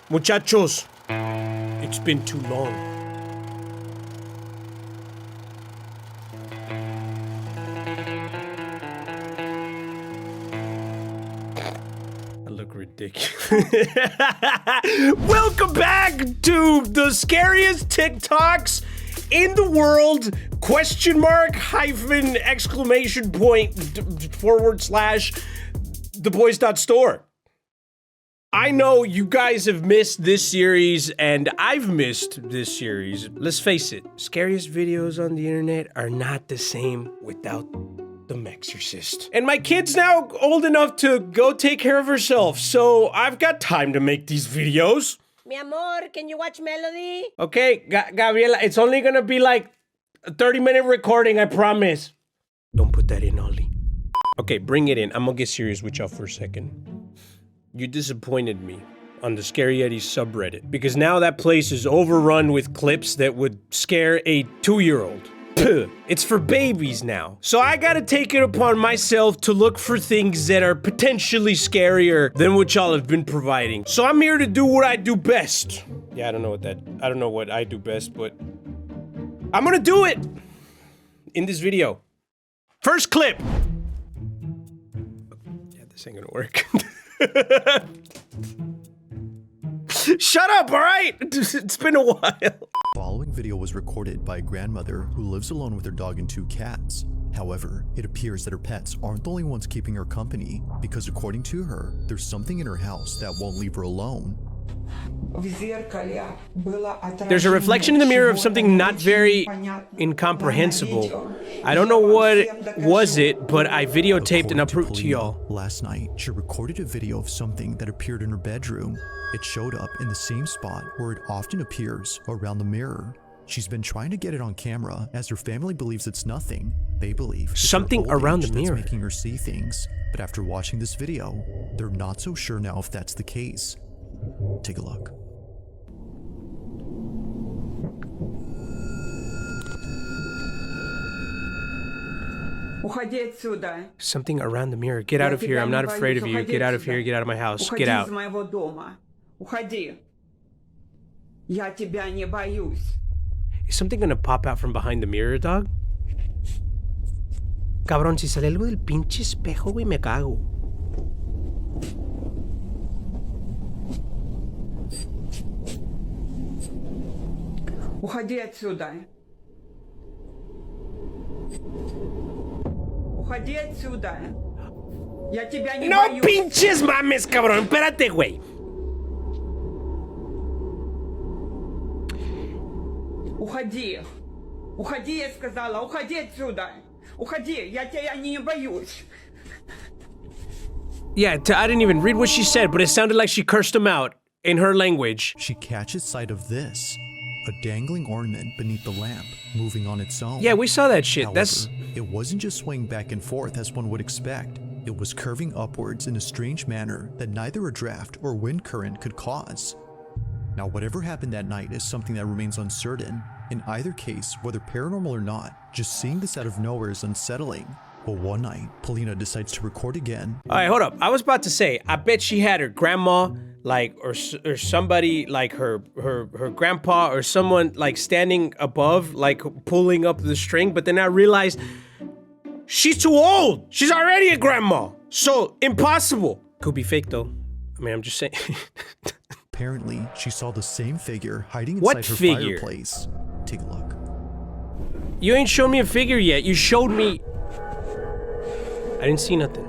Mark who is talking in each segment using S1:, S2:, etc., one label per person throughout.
S1: Muchachos, it's been too long. I look ridiculous. Welcome back to the scariest TikToks in the world, question mark, hyphen, exclamation point, / theboys.store. I know you guys have missed this series, and I've missed this series. Let's face it, scariest videos on the internet are not the same without the Exorcist. And my kid's now old enough to go take care of herself, so I've got time to make these videos.
S2: Mi amor, can you watch Melody?
S1: Okay, Gabriela, it's only gonna be like a 30-minute recording, I promise. Don't put that in, Ollie. Okay, bring it in. I'm gonna get serious with y'all for a second. You disappointed me on the Scary Yeti subreddit because now that place is overrun with clips that would scare a 2-year-old. It's for babies now. So I gotta take it upon myself to look for things that are potentially scarier than what y'all have been providing. So I'm here to do what I do best. Yeah, I don't know what I do best, but I'm gonna do it in this video. First clip. Yeah, this ain't gonna work. Shut up, all right? It's been a while.
S3: The following video was recorded by a grandmother who lives alone with her dog and 2 cats. However, it appears that her pets aren't the only ones keeping her company, because according to her, there's something in her house that won't leave her alone.
S1: There's a reflection in the mirror of something not very incomprehensible. I don't know what was it, but I videotaped and approved to y'all.
S3: Last night, she recorded a video of something that appeared in her bedroom. It showed up in the same spot where it often appears, around the mirror. She's been trying to get it on camera as her family believes it's nothing. They believe it's
S1: something
S3: her old
S1: around
S3: age
S1: the mirror
S3: that's making her see things. But after watching this video, they're not so sure now if that's the case. Take a look.
S1: Something around the mirror. Get out of here. I'm not afraid of you. Get out of here. Get out of my house. Get out. Is something gonna pop out from behind the mirror, dog? Cabrón, si sale algo del pinche espejo, güey, me cago.
S4: Уходи отсюда. Уходи отсюда. Я тебя не боюсь.
S1: No pinches mames, cabrón. Espérate, güey.
S4: Уходи. Уходи, я сказала. Уходи отсюда. Уходи. Я тебя не боюсь.
S1: Yeah, I didn't even read what she said, but it sounded like she cursed him out in her language.
S3: She catches sight of this. A dangling ornament beneath the lamp, moving on its own.
S1: Yeah, we saw that shit.
S3: However,
S1: That's...
S3: it wasn't just swaying back and forth as one would expect. It was curving upwards in a strange manner that neither a draft or wind current could cause. Now, whatever happened that night is something that remains uncertain. In either case, whether paranormal or not, just seeing this out of nowhere is unsettling. But one night, Paulina decides to record again.
S1: All right, hold up. I was about to say, I bet she had her grandma, like, or somebody, like her grandpa or someone, like, standing above, like, pulling up the string. But then I realized she's too old. She's already a grandma. So, impossible. Could be fake, though. I mean, I'm just saying.
S3: Apparently, she saw the same figure hiding inside her fireplace. Take a look.
S1: You ain't shown me a figure yet. You showed me... I didn't see nothing.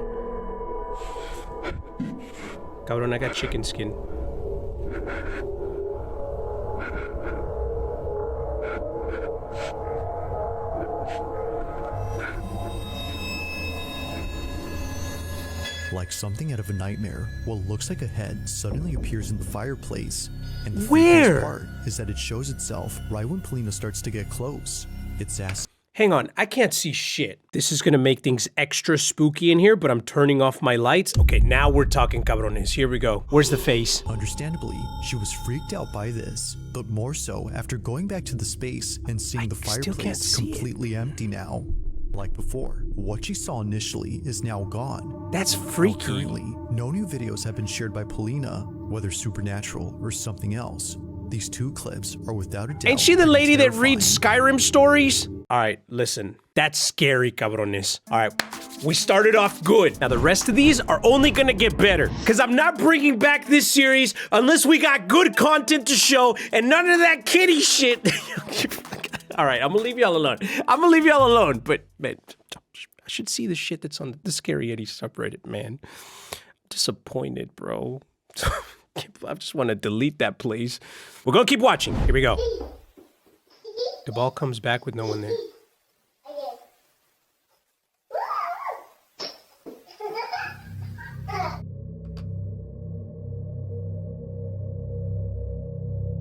S1: Cabrón, I got chicken skin.
S3: Like something out of a nightmare, what looks like a head suddenly appears in the fireplace. And the
S1: Where?
S3: freakiest part is that it shows itself right when Paulina starts to get close. It's asking.
S1: Hang on, I can't see shit. This is gonna make things extra spooky in here, but I'm turning off my lights. Okay, now we're talking, cabrones. Here we go. Where's the face?
S3: Understandably, she was freaked out by this, but more so after going back to the space and seeing the fireplace completely empty now. Like before, what she saw initially is now gone.
S1: That's freaky.
S3: Currently, no new videos have been shared by Paulina, Whether supernatural or something else, these two clips are without a doubt.
S1: Ain't she the lady that
S3: terrifying.
S1: reads Skyrim stories? All right, listen. That's scary, cabrones. All right, we started off good. Now, the rest of these are only gonna get better, because I'm not bringing back this series unless we got good content to show and none of that kitty shit. All right, I'm gonna leave y'all alone. I'm gonna leave y'all alone, but, man, I should see the shit that's on the Scary Eddie subreddit, man. I'm disappointed, bro. I just want to delete that, please. We're gonna keep watching. Here we go. The ball comes back with no one there.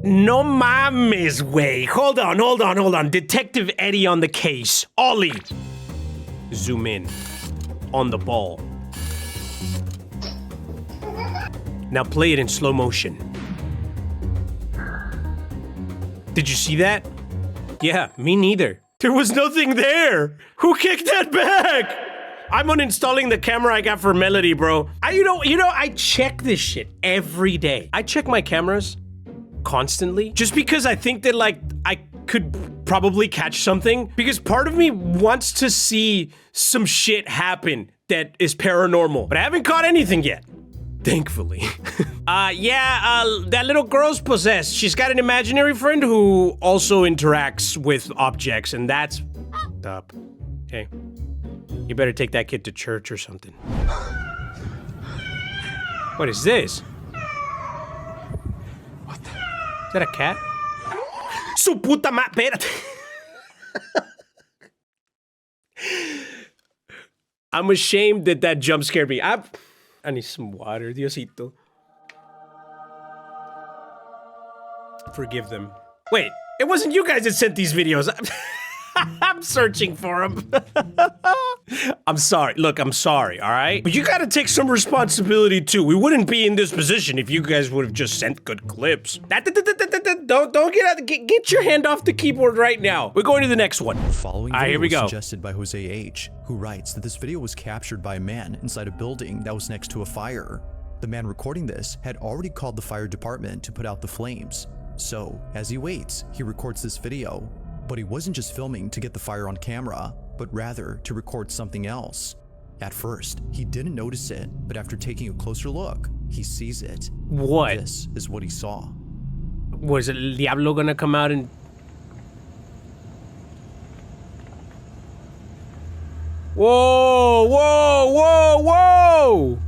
S1: No mames, way. Hold on. Detective Eddie on the case. Ollie. Zoom in on the ball. Now play it in slow motion. Did you see that? Yeah, me neither. There was nothing there. Who kicked that back? I'm uninstalling the camera I got for Melody, bro. I check this shit every day. I check my cameras constantly just because I think that, like, I could probably catch something, because part of me wants to see some shit happen that is paranormal, but I haven't caught anything yet. Thankfully. That little girl's possessed. She's got an imaginary friend who also interacts with objects, and that's up. Okay. You better take that kid to church or something. What is this? What the? Is that a cat? Su puta madre. I'm ashamed that jump scared me. I need some water, Diosito. Forgive them. Wait, it wasn't you guys that sent these videos. I'm searching for them. I'm sorry. Look, I'm sorry, all right? But you gotta take some responsibility too. We wouldn't be in this position if you guys would have just sent good clips. Don't get your hand off the keyboard right now. We're going to the next one.
S3: The following video
S1: here we
S3: was
S1: go.
S3: suggested by Jose H., who writes that this video was captured by a man inside a building that was next to a fire. The man recording this had already called the fire department to put out the flames. So, as he waits, he records this video. But he wasn't just filming to get the fire on camera, but rather to record something else. At first, he didn't notice it, but after taking a closer look, he sees it.
S1: What?
S3: This is what he saw.
S1: Was El Diablo gonna come out and... Whoa, whoa, whoa, whoa!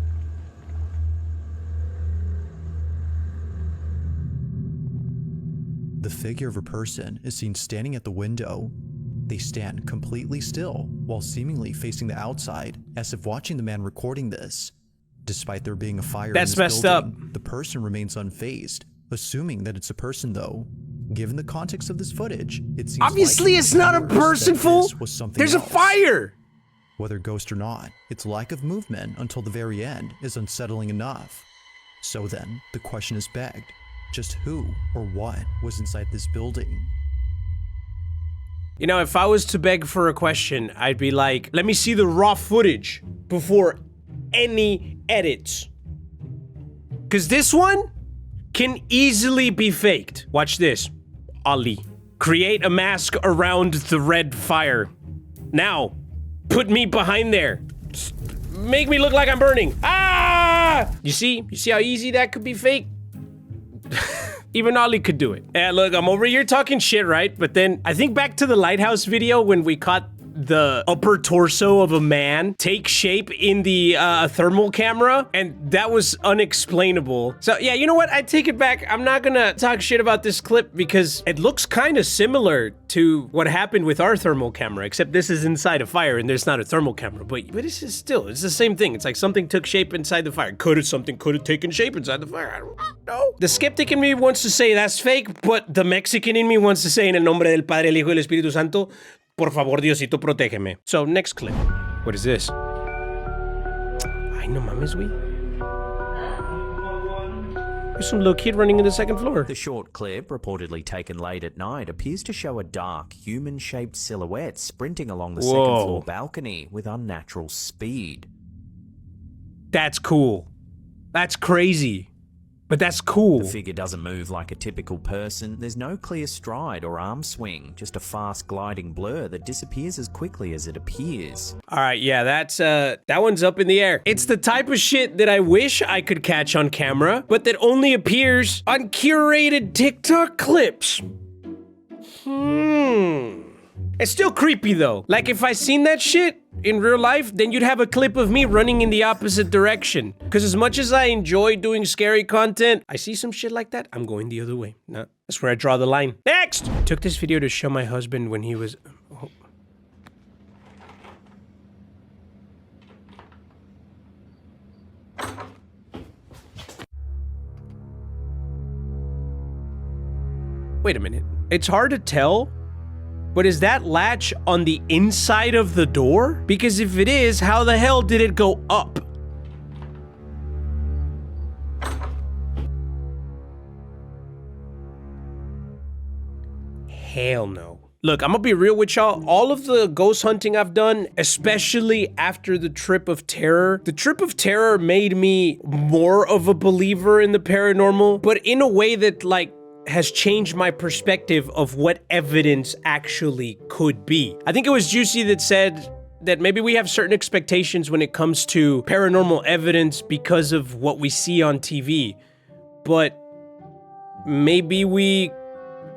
S3: The figure of a person is seen standing at the window. They stand completely still while seemingly facing the outside, as if watching the man recording this. Despite there being a fire
S1: That's
S3: in this
S1: messed
S3: building,
S1: up.
S3: the person remains unfazed. Assuming that it's a person though, given the context of this footage, it seems
S1: Obviously
S3: likely
S1: it's not a
S3: to viewers
S1: person,
S3: that
S1: fool!
S3: this was something
S1: There's a
S3: else.
S1: fire!
S3: Whether ghost or not, its lack of movement until the very end is unsettling enough. So then, the question is begged. Just who or what was inside this building?
S1: You know, if I was to beg for a question, I'd be like, let me see the raw footage before any edits. Because this one can easily be faked. Watch this. Ali. Create a mask around the red fire. Now, put me behind there. Make me look like I'm burning. Ah! You see how easy that could be faked? Even Ollie could do it. And look, I'm over here talking shit, right? But then I think back to the lighthouse video when we caught the upper torso of a man take shape in the thermal camera, and that was unexplainable. So yeah, you know what? I take it back. I'm not gonna talk shit about this clip because it looks kind of similar to what happened with our thermal camera, except this is inside a fire and there's not a thermal camera. But it's the same thing. It's like something took shape inside the fire. Something could have taken shape inside the fire. I don't know. The skeptic in me wants to say that's fake, but the Mexican in me wants to say en el nombre del Padre, el Hijo y el Espíritu Santo, por favor, Diosito, protégeme. So, next clip. What is this? Ay, no mames, güey. There's some little kid running in the second floor.
S5: The short clip, reportedly taken late at night, appears to show a dark, human-shaped silhouette sprinting along the second-floor balcony with unnatural speed.
S1: That's cool. That's crazy. But that's cool.
S5: The figure doesn't move like a typical person. There's no clear stride or arm swing, just a fast gliding blur that disappears as quickly as it appears.
S1: All right, yeah, that one's up in the air. It's the type of shit that I wish I could catch on camera, but that only appears on curated TikTok clips. It's still creepy though. Like if I seen that shit in real life, then you'd have a clip of me running in the opposite direction. Because as much as I enjoy doing scary content, I see some shit like that, I'm going the other way. No, that's where I draw the line. Next! I took this video to show my husband when he was... Oh. Wait a minute. It's hard to tell, but is that latch on the inside of the door? Because if it is, how the hell did it go up? Hell no. Look, I'm gonna be real with y'all. All of the ghost hunting I've done, especially after the trip of terror made me more of a believer in the paranormal, but in a way that, like, has changed my perspective of what evidence actually could be. I think it was Juicy that said that maybe we have certain expectations when it comes to paranormal evidence because of what we see on TV, but maybe we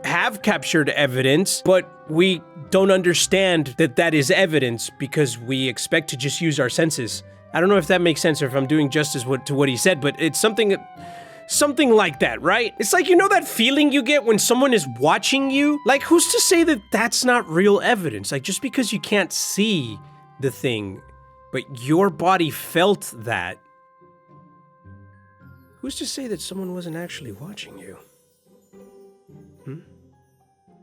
S1: have captured evidence, but we don't understand that that is evidence because we expect to just use our senses. I don't know if that makes sense or if I'm doing justice to what he said, but it's something like that, right? It's like, you know that feeling you get when someone is watching you? Like, who's to say that that's not real evidence? Like, just because you can't see the thing, but your body felt that, who's to say that someone wasn't actually watching you?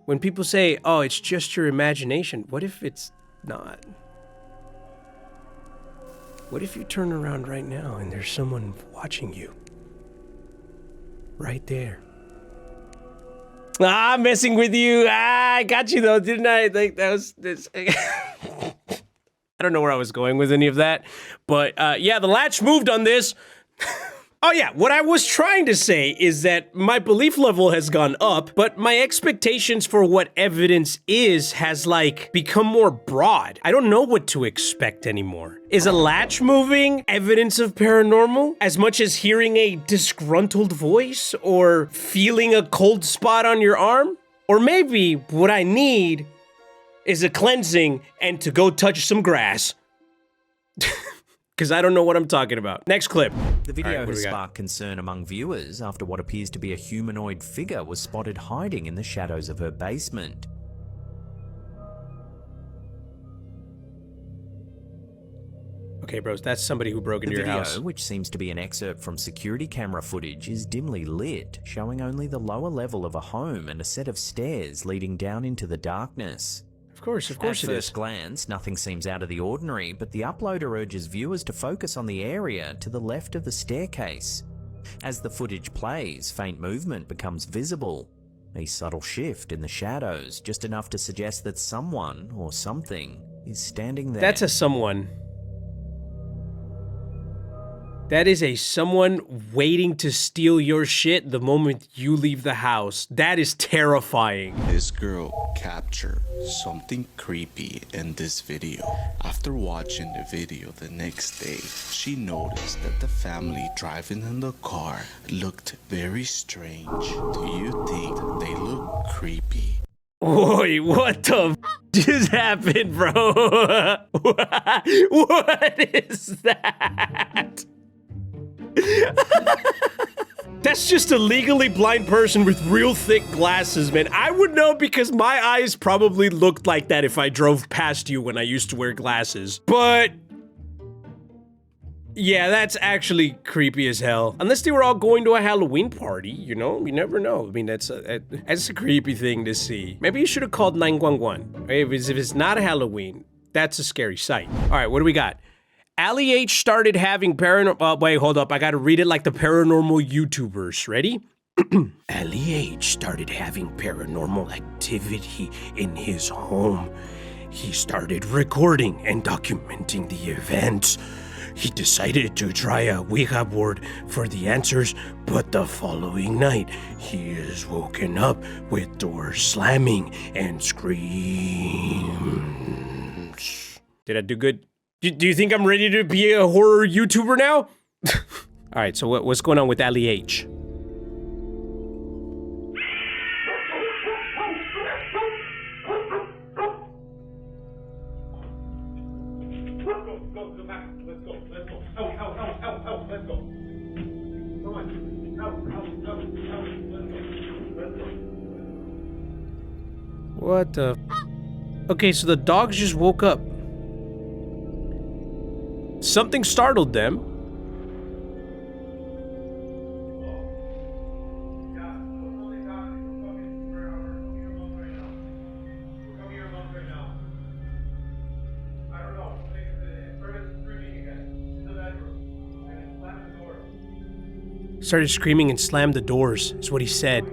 S1: When people say, oh, it's just your imagination, what if it's not? What if you turn around right now and there's someone watching you? Right there. I'm messing with you. I got you though, didn't I? Like that was this. I don't know where I was going with any of that, but yeah, the latch moved on this. Oh yeah, what I was trying to say is that my belief level has gone up, but my expectations for what evidence is has, like, become more broad. I don't know what to expect anymore. Is a latch moving evidence of paranormal? As much as hearing a disgruntled voice or feeling a cold spot on your arm? Or maybe what I need is a cleansing and to go touch some grass. Because I don't know what I'm talking about. Next clip.
S5: The video has sparked concern among viewers after what appears to be a humanoid figure was spotted hiding in the shadows of her basement.
S1: Okay, bros, that's somebody who broke into your house.
S5: The video, which seems to be an excerpt from security camera footage, is dimly lit, showing only the lower level of a home and a set of stairs leading down into the darkness.
S1: Of course it is.
S5: At first glance, nothing seems out of the ordinary, but the uploader urges viewers to focus on the area to the left of the staircase. As the footage plays, faint movement becomes visible. A subtle shift in the shadows, just enough to suggest that someone or something is standing there.
S1: That's a someone. That is a someone waiting to steal your shit the moment you leave the house. That is terrifying.
S6: This girl captured something creepy in this video. After watching the video the next day, she noticed that the family driving in the car looked very strange. Do you think they look creepy?
S1: Oi, what the just happened, bro? What is that? That's just a legally blind person with real thick glasses, man. I would know because my eyes probably looked like that if I drove past you when I used to wear glasses. But yeah, that's actually creepy as hell. Unless they were all going to a Halloween party, you know? You never know. I mean, that's a creepy thing to see. Maybe you should have called 911. If it's not a Halloween, that's a scary sight. All right, what do we got? Allie H started having paranormal... wait, hold up. I gotta read it like the paranormal YouTubers. Ready? Allie H started having paranormal activity in his home. He started recording and documenting the events. he decided to try a Ouija board for the answers, but the following night, he is woken up with doors slamming and screams. Did I do good? Do you think I'm ready to be a horror YouTuber now? All right, so what's going on with Ali H? What the? Okay, so the dogs just woke up. Something startled them. Started screaming and slammed the doors, is what he said.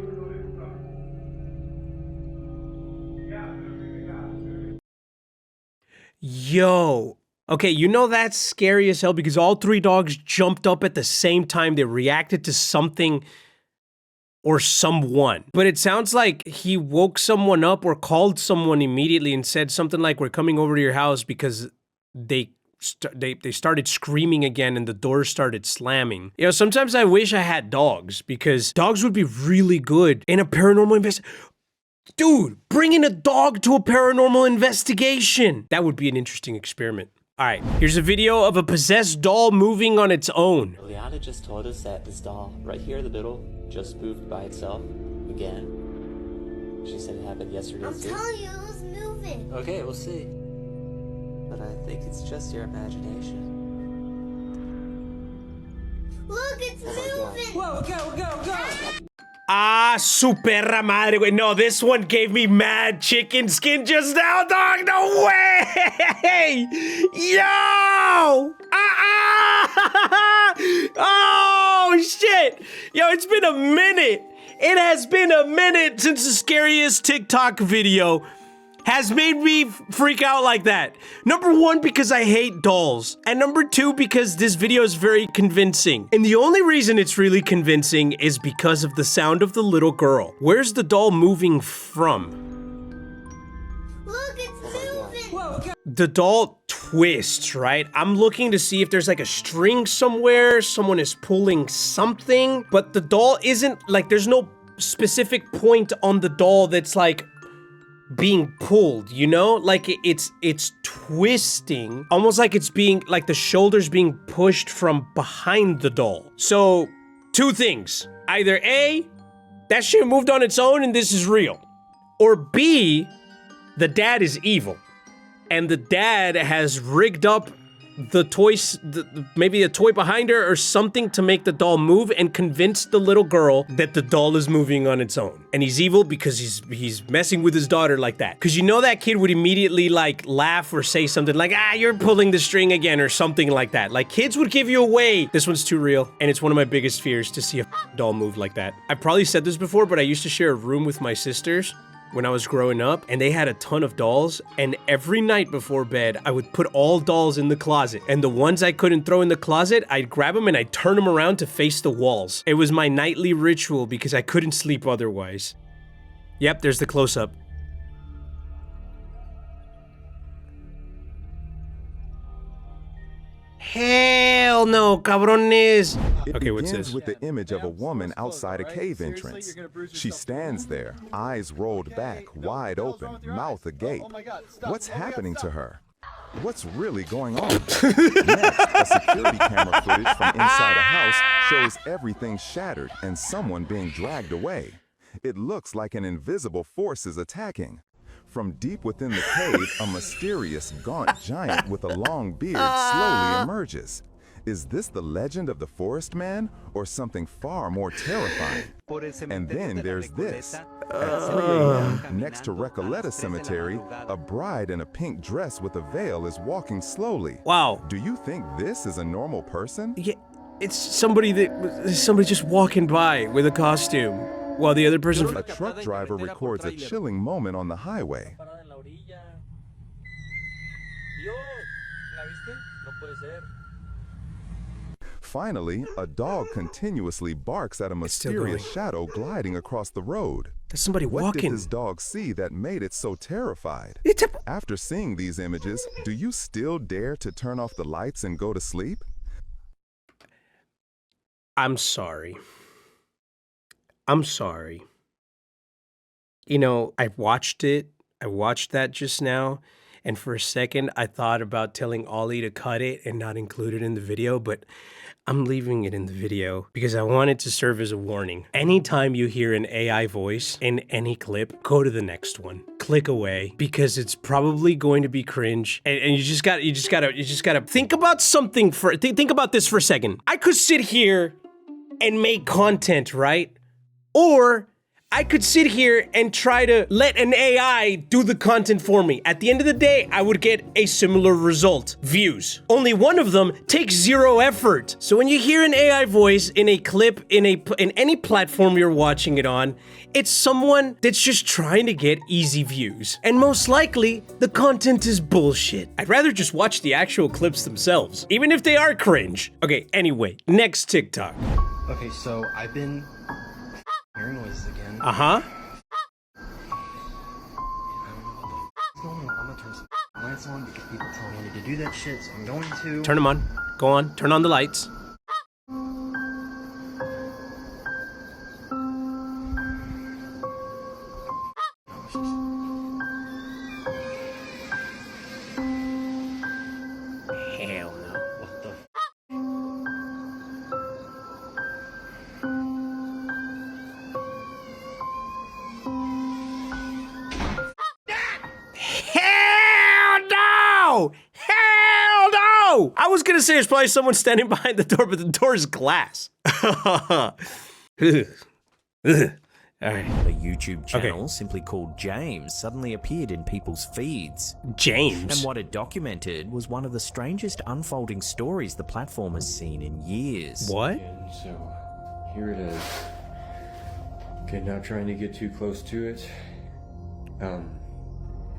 S1: Yo. Okay, you know that's scary as hell because all three dogs jumped up at the same time. They reacted to something or someone. But it sounds like he woke someone up or called someone immediately and said something like, we're coming over to your house because they started screaming again and the doors started slamming. You know, sometimes I wish I had dogs because dogs would be really good in a paranormal investigation. Dude, bringing a dog to a paranormal investigation. That would be an interesting experiment. All right, here's a video of a possessed doll moving on its own.
S7: Liana just told us that this doll right here in the middle just moved by itself again. She said it happened yesterday
S8: I'm telling you, it was moving.
S7: Okay, we'll see. But I think it's just your imagination.
S8: Look, it's moving.
S4: Whoa, go!
S1: Ah, su perra madre, güey. No, this one gave me mad chicken skin just now, dog. No way! Yo! Oh, shit! Yo, it's been a minute. It has been a minute since the scariest TikTok video has made me freak out like that. Number one, because I hate dolls. And number two, because this video is very convincing. And the only reason it's really convincing is because of the sound of the little girl. Where's the doll moving from?
S8: Look, it's moving.
S1: The doll twists, right? I'm looking to see if there's like a string somewhere, someone is pulling something, but the doll isn't, like, there's no specific point on the doll that's like being pulled, you know? Like it's twisting, almost like it's being, like the shoulders being pushed from behind the doll. So, two things. Either A, that shit moved on its own and this is real. Or B, the dad is evil. And the dad has rigged up the toys, maybe a toy behind her or something to make the doll move and convince the little girl that the doll is moving on its own. And he's evil because he's messing with his daughter like that. Because you know that kid would immediately like laugh or say something like, ah, you're pulling the string again or something like that. Like kids would give you away. This one's too real. And it's one of my biggest fears to see a doll move like that. I've probably said this before, but I used to share a room with my sisters when I was growing up, and they had a ton of dolls, and every night before bed, I would put all dolls in the closet, and the ones I couldn't throw in the closet, I'd grab them and I'd turn them around to face the walls. It was my nightly ritual because I couldn't sleep otherwise. Yep, there's the close-up. Hell no, cabrones. Okay, what's this?
S9: It begins with the image of a woman outside a cave entrance. She stands there, eyes rolled back, wide open, mouth agape. What's happening to her? What's really going on? Next, a security camera footage from inside a house shows everything shattered and someone being dragged away. It looks like an invisible force is attacking. From deep within the cave, a mysterious, gaunt giant with a long beard slowly emerges. Is this the legend of the forest man, or something far more terrifying? And then there's this. At 3 a.m., next to Recoleta Cemetery, a bride in a pink dress with a veil is walking slowly.
S1: Wow.
S9: Do you think this is a normal person?
S1: Yeah, it's somebody just walking by with a costume. While the other person...
S9: A truck driver records a chilling moment on the highway. Finally, a dog continuously barks at a mysterious shadow gliding across the road.
S1: There's somebody
S9: What
S1: walking.
S9: did this dog see that made it so terrified? After seeing these images, do you still dare to turn off the lights and go to sleep?
S1: I'm sorry. I'm sorry. You know, I watched it. I watched that just now. And for a second, I thought about telling Ollie to cut it and not include it in the video, but I'm leaving it in the video because I want it to serve as a warning. Anytime you hear an AI voice in any clip, go to the next one. Click away because it's probably going to be cringe. And you just gotta think about something think about this for a second. I could sit here and make content, right? Or I could sit here and try to let an AI do the content for me. At the end of the day, I would get a similar result. Views. Only one of them takes 0 effort. So when you hear an AI voice in a clip, in any platform you're watching it on, it's someone that's just trying to get easy views. And most likely, the content is bullshit. I'd rather just watch the actual clips themselves, even if they are cringe. Okay, anyway, next TikTok.
S10: Okay, so I've been hearing noises again.
S1: Uh-huh.
S10: I don't know what's going on. I'm gonna turn some lights on because people tell me I need to do that shit, so I'm going to.
S1: Turn them on. Go on. Turn on the lights. Hell no.
S10: What the?
S1: Hell no! Hell no! I was gonna say there's probably someone standing behind the door, but the door is glass. Alright.
S5: A YouTube channel simply called James suddenly appeared in people's feeds.
S1: James?
S5: And what it documented was one of the strangest unfolding stories the platform has seen in years.
S1: What?
S10: And so, here it is. Okay, not trying to get too close to it.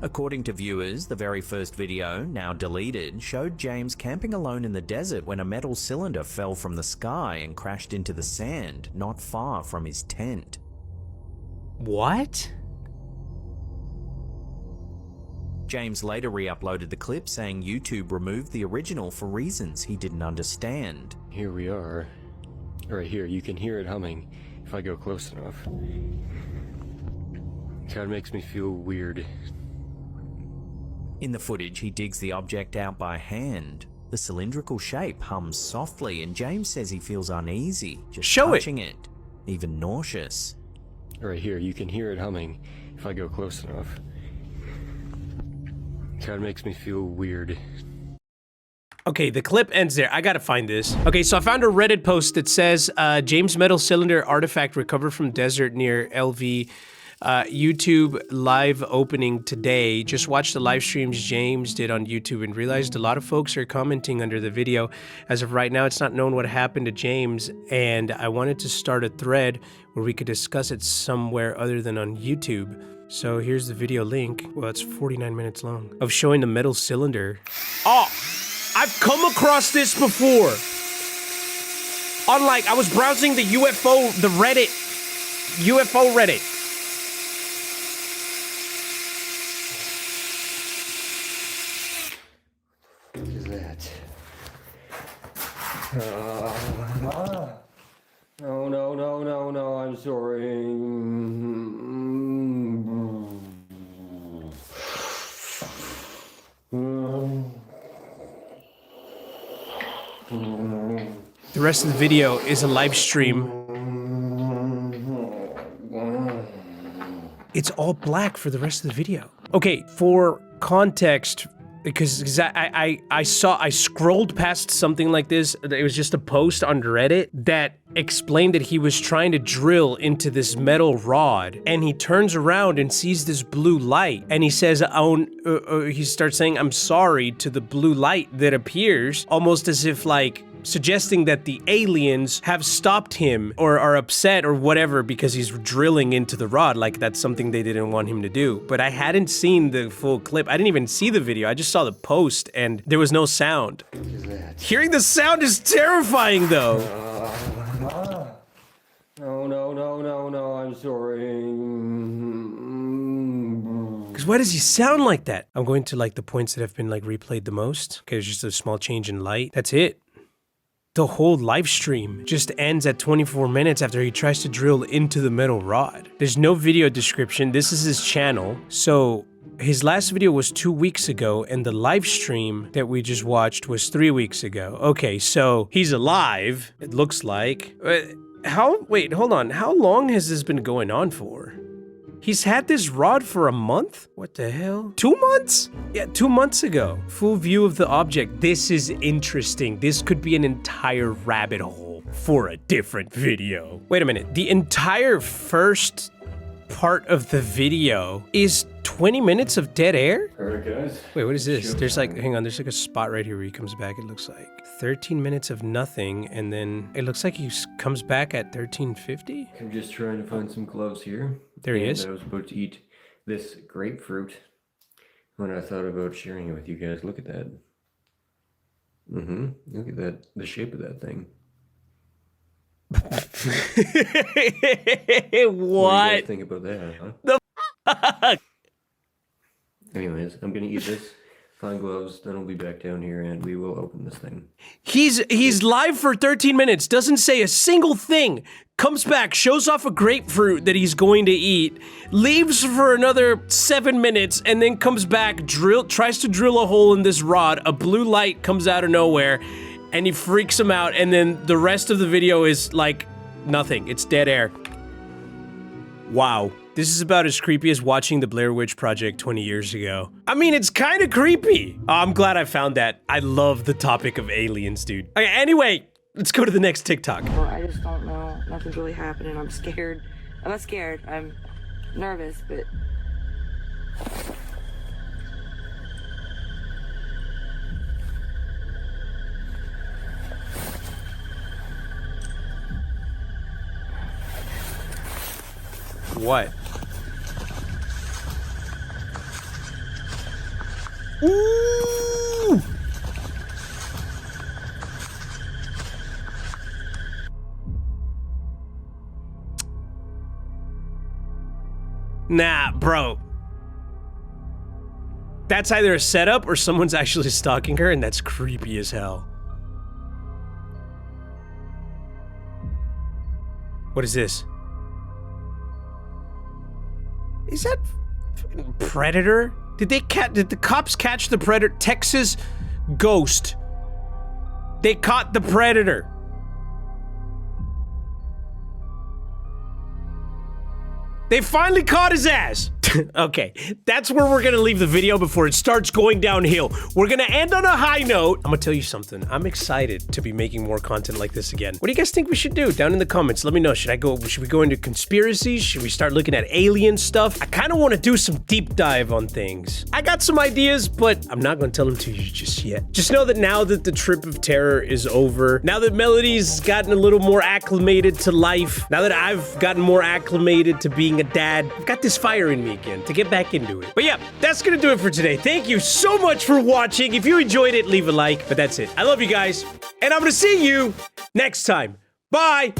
S5: According to viewers, the very first video, now deleted, showed James camping alone in the desert when a metal cylinder fell from the sky and crashed into the sand, not far from his tent.
S1: What?
S5: James later re-uploaded the clip saying YouTube removed the original for reasons he didn't understand.
S10: Here we are. Right here, you can hear it humming if I go close enough. Kind of makes me feel weird.
S5: In the footage, he digs the object out by hand. The cylindrical shape hums softly, and James says he feels uneasy just touching it, even nauseous.
S10: Right here, you can hear it humming if I go close enough. Kind of makes me feel weird.
S1: Okay, the clip ends there. I gotta find this. Okay, so I found a Reddit post that says, James metal cylinder artifact recovered from desert near LV. YouTube live opening today. Just watched the live streams James did on YouTube and realized a lot of folks are commenting under the video. As of right now, it's not known what happened to James, and I wanted to start a thread where we could discuss it somewhere other than on YouTube. So here's the video link. Well, it's 49 minutes long of showing the metal cylinder. Oh, I've come across this before. On I was browsing the UFO Reddit.
S10: What is that? No, I'm sorry.
S1: The rest of the video is a live stream. It's all black for the rest of the video. Okay, for context, because I scrolled past something like this. It was just a post on Reddit that explained that he was trying to drill into this metal rod, and he turns around and sees this blue light, and he says, he starts saying, "I'm sorry" to the blue light that appears, almost as if like suggesting that the aliens have stopped him or are upset or whatever because he's drilling into the rod, like that's something they didn't want him to do. But I hadn't seen the full clip. I didn't even see the video. I just saw the post and there was no sound. Hearing the sound is terrifying though.
S10: No, I'm sorry.
S1: Because why does he sound like that? I'm going to like the points that have been like replayed the most. Okay, there's just a small change in light. That's it. The whole live stream just ends at 24 minutes after he tries to drill into the metal rod. There's no video description. This is his channel. So his last video was 2 weeks ago and the live stream that we just watched was 3 weeks ago. Okay, so he's alive, it looks like. Wait, hold on. How long has this been going on for? He's had this rod for a month? What the hell? 2 months? Yeah, 2 months ago. Full view of the object. This is interesting. This could be an entire rabbit hole for a different video. Wait a minute. The entire first part of the video is 20 minutes of dead air?
S10: Alright, guys.
S1: Wait, what is this? There's like, hang on, there's like a spot right here where he comes back, it looks like. 13 minutes of nothing, and then it looks like he comes back at 13:50?
S10: I'm just trying to find some gloves here.
S1: There he is.
S10: I was about to eat this grapefruit when I thought about sharing it with you guys. Look at that. Look at that, the shape of that thing.
S1: What?
S10: What do you guys think about that, huh?
S1: The fuck?
S10: Anyways, I'm gonna eat this, find gloves, then I'll be back down here and we will open this thing.
S1: He's live for 13 minutes, doesn't say a single thing, comes back, shows off a grapefruit that he's going to eat, leaves for another 7 minutes, and then comes back, tries to drill a hole in this rod, a blue light comes out of nowhere, and he freaks him out, and then the rest of the video is like nothing, it's dead air. Wow. This is about as creepy as watching the Blair Witch Project 20 years ago. I mean, it's kind of creepy. Oh, I'm glad I found that. I love the topic of aliens, dude. Okay, anyway, let's go to the next TikTok.
S11: Well, I just don't know. Nothing's really happening. I'm scared. I'm not scared. I'm nervous, but...
S1: What? Ooh! Nah, bro. That's either a setup or someone's actually stalking her, and that's creepy as hell. What is this? Is that Predator? Did the cops catch the Predator? Texas Ghost. They caught the Predator. They finally caught his ass. Okay, that's where we're gonna leave the video before it starts going downhill. We're gonna end on a high note. I'm gonna tell you something. I'm excited to be making more content like this again. What do you guys think we should do? Down in the comments, let me know. Should we go into conspiracies? Should we start looking at alien stuff? I kind of want to do some deep dive on things. I got some ideas, but I'm not gonna tell them to you just yet. Just know that now that the trip of terror is over, now that Melody's gotten a little more acclimated to life, now that I've gotten more acclimated to being a dad, I've got this fire in me again to get back into it. But yeah, that's gonna do it for today. Thank you so much for watching. If you enjoyed it, leave a like, but that's it. I love you guys, and I'm gonna see you next time. Bye!